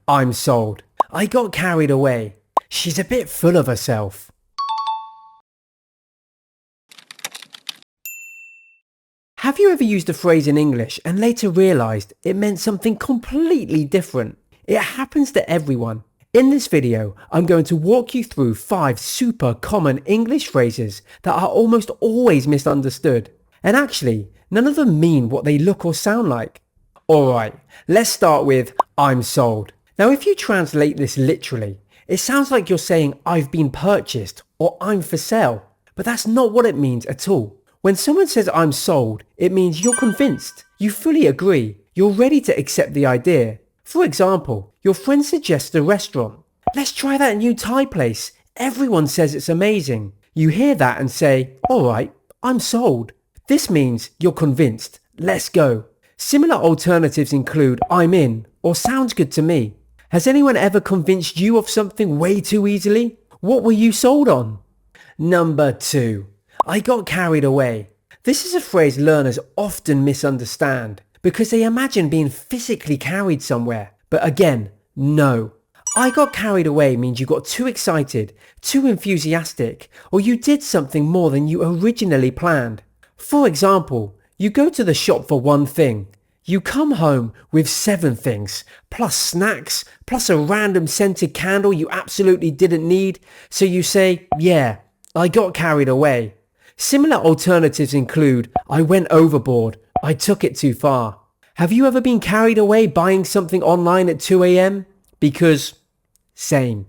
I'm sold. I got carried away. She's a bit full of herself. Have you ever used a phrase in English and later realised it meant something completely different? It happens to everyone. In this video, I'm going to walk you through 5 super common English phrases that are almost always misunderstood. And actually, none of them mean what they look or sound like. Alright, let's start with I'm sold. Now if you translate this literally, it sounds like you're saying I've been purchased or I'm for sale. But that's not what it means at all. When someone says I'm sold, it means you're convinced, you fully agree, you're ready to accept the idea. For example, your friend suggests a restaurant. Let's try that new Thai place. Everyone says it's amazing. You hear that and say, alright, I'm sold. This means you're convinced. Let's go. Similar alternatives include I'm in or sounds good to me. Has anyone ever convinced you of something way too easily? What were you sold on? Number 2. I got carried away. This is a phrase learners often misunderstand because they imagine being physically carried somewhere. But again, no. I got carried away means you got too excited, too enthusiastic, or you did something more than you originally planned. For example, you go to the shop for one thing. You come home with 7 things, plus snacks, plus a random scented candle you absolutely didn't need. So you say, yeah, I got carried away. Similar alternatives include, I went overboard, I took it too far. Have you ever been carried away buying something online at 2 a.m? Because, same.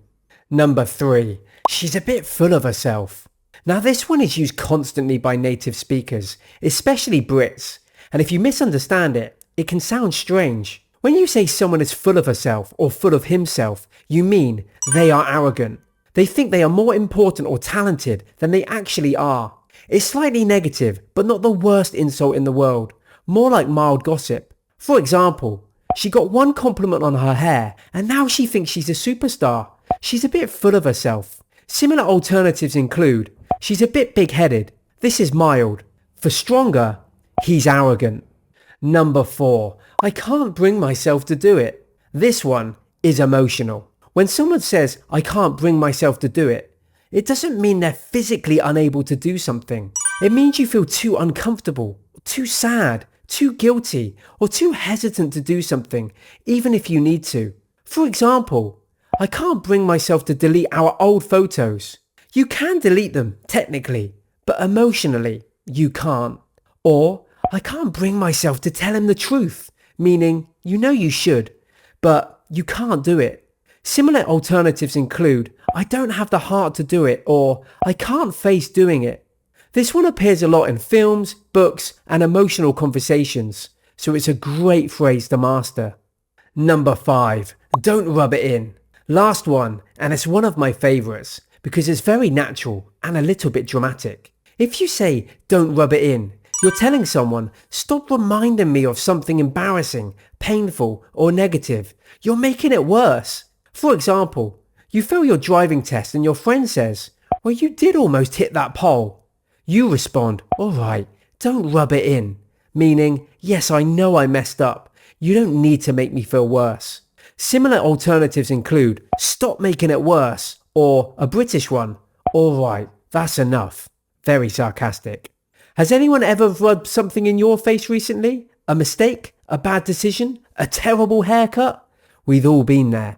Number 3, she's a bit full of herself. Now this one is used constantly by native speakers, especially Brits. And if you misunderstand it, it can sound strange. When you say someone is full of herself or full of himself, you mean they are arrogant. They think they are more important or talented than they actually are. It's slightly negative, but not the worst insult in the world. More like mild gossip. For example, she got one compliment on her hair and now she thinks she's a superstar. She's a bit full of herself. Similar alternatives include, she's a bit big-headed. This is mild. For stronger, he's arrogant. Number 4, I can't bring myself to do it. This one is emotional. When someone says, I can't bring myself to do it, it doesn't mean they're physically unable to do something. It means you feel too uncomfortable, too sad, too guilty, or too hesitant to do something, even if you need to. For example, I can't bring myself to delete our old photos. You can delete them, technically, but emotionally, you can't. Or, I can't bring myself to tell him the truth, meaning you know you should, but you can't do it. Similar alternatives include, I don't have the heart to do it, or I can't face doing it. This one appears a lot in films, books, and emotional conversations, so it's a great phrase to master. Number 5, don't rub it in. Last one, and it's one of my favourites, because it's very natural and a little bit dramatic. If you say, don't rub it in, you're telling someone, stop reminding me of something embarrassing, painful, or negative. You're making it worse. For example, you fail your driving test and your friend says, well, you did almost hit that pole. You respond, alright, don't rub it in. Meaning, yes, I know I messed up. You don't need to make me feel worse. Similar alternatives include, stop making it worse, or a British one, alright, that's enough. Very sarcastic. Has anyone ever rubbed something in your face recently? A mistake? A bad decision? A terrible haircut? We've all been there.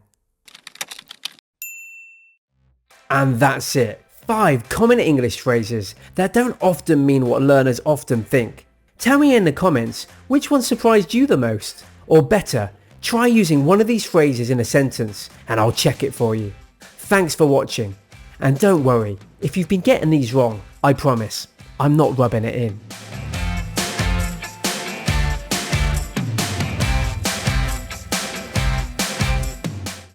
And that's it. 5 common English phrases that don't often mean what learners often think. Tell me in the comments which one surprised you the most. Or better, try using one of these phrases in a sentence and I'll check it for you. Thanks for watching. And don't worry, if you've been getting these wrong, I promise, I'm not rubbing it in.